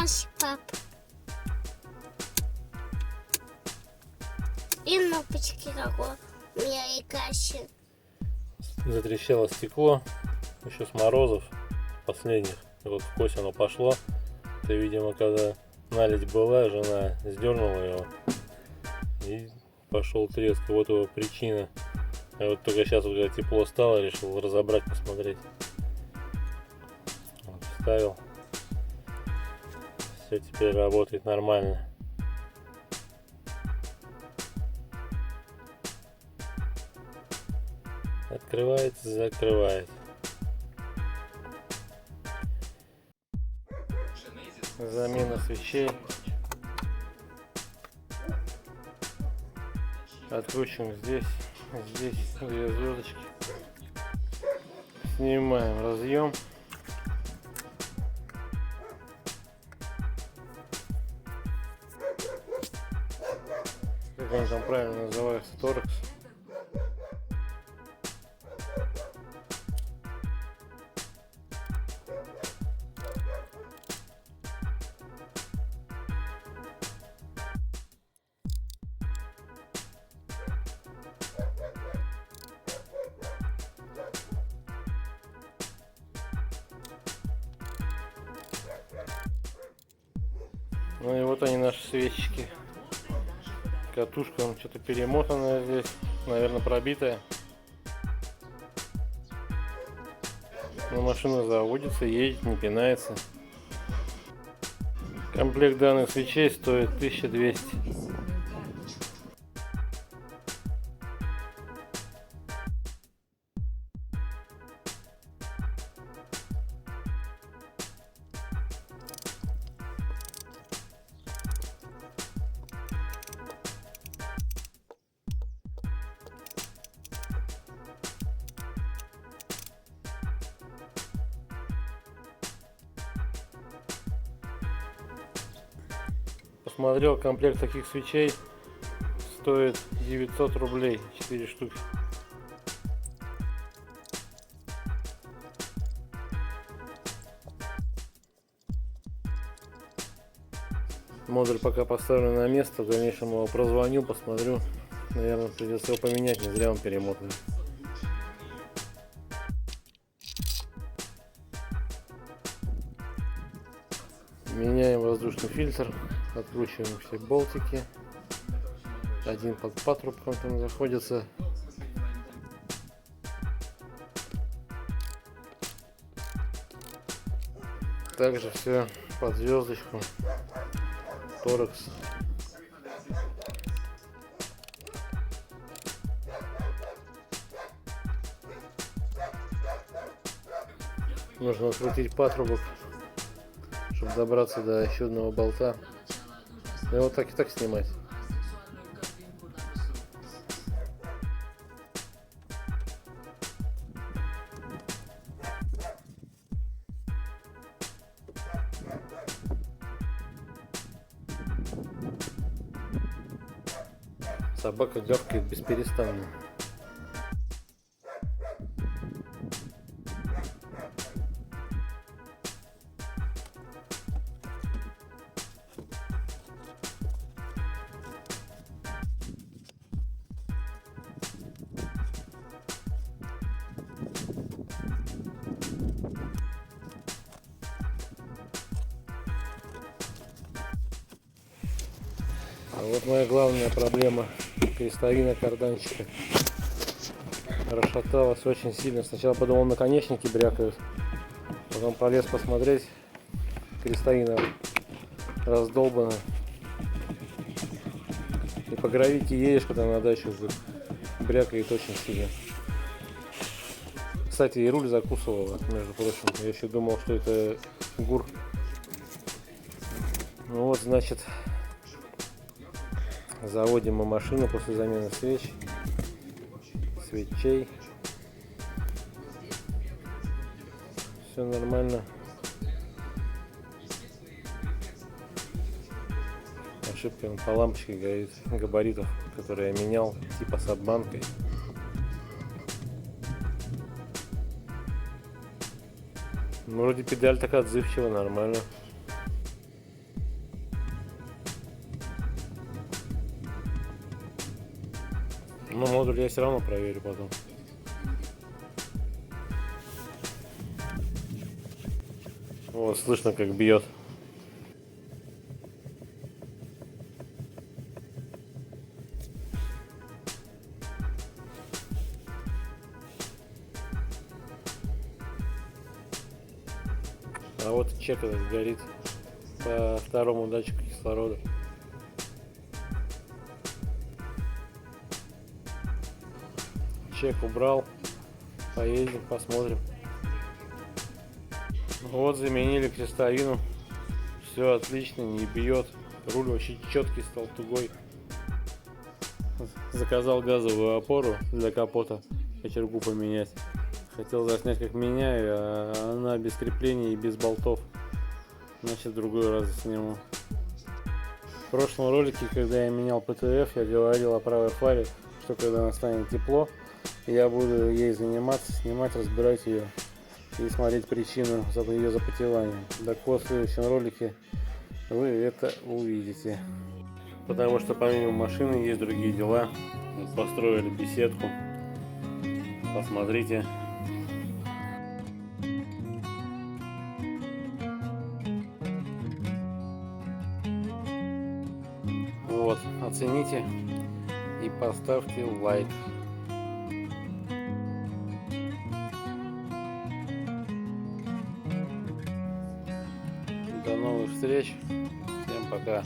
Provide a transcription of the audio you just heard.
Здравствуй, пап. И кнопочки какой у меня и каши. Затрещало стекло еще с морозов последних. И вот в кость оно пошло. Это, видимо, когда наледь была, жена сдернула его и пошел треск. Вот его причина. Я вот только сейчас, когда тепло стало, решил разобрать, посмотреть. Вот, вставил. Все теперь работает нормально. Открывается, закрывает. Замена свечей. Откручиваем здесь две звездочки. Снимаем разъем. Как он там правильно называется, торекс. Ну и вот они, наши свечечки. Катушка что-то перемотанная здесь, наверное, пробитая. Но машина заводится, едет, не пинается. Комплект данных свечей стоит 1200. Посмотрел, комплект таких свечей стоит 900 рублей, 4 штуки. Модуль пока поставлю на место, в дальнейшем его прозвоню, посмотрю. Наверное, придется его поменять, не зря он перемотан. Меняем воздушный фильтр, откручиваем все болтики. Один под патрубком там заходится. Также все под звездочку. Торекс. Нужно открутить патрубок, чтобы добраться до еще одного болта. И вот так и так снимать. Собака гавкает бесперестанно. А вот моя главная проблема — крестовина карданчика. Расшаталась очень сильно. Сначала подумал, наконечники брякают. Потом полез посмотреть. Крестовина раздолбана. И по гравике едешь, когда на дачу, брякает очень сильно. Кстати, и руль закусывала, между прочим. Я еще думал, что это гур. Ну вот, значит, заводим мы машину после замены свечей. Все нормально. Ошибка по лампочке горит габаритов, которые я менял, типа с обманкой. Вроде педаль так отзывчива, нормально. Но модуль я все равно проверю потом. Вот, слышно, как бьет. А вот чек этот горит по второму датчику кислорода. Чек убрал. Поедем, посмотрим. Вот, заменили крестовину. Все отлично, не бьет. Руль вообще четкий стал, тугой. Заказал газовую опору для капота. Кочергу поменять. Хотел заснять, как меняю, а она без крепления и без болтов. Значит, в другой раз сниму. В прошлом ролике, когда я менял ПТФ, я говорил о правой фаре, что когда настанет тепло, я буду ей заниматься, снимать, разбирать ее и смотреть причину ее запотевания. Так вот, в следующем ролике вы это увидите. Потому что помимо машины есть другие дела. Построили беседку. Посмотрите. Вот, оцените и поставьте лайк. До новых встреч. Всем пока.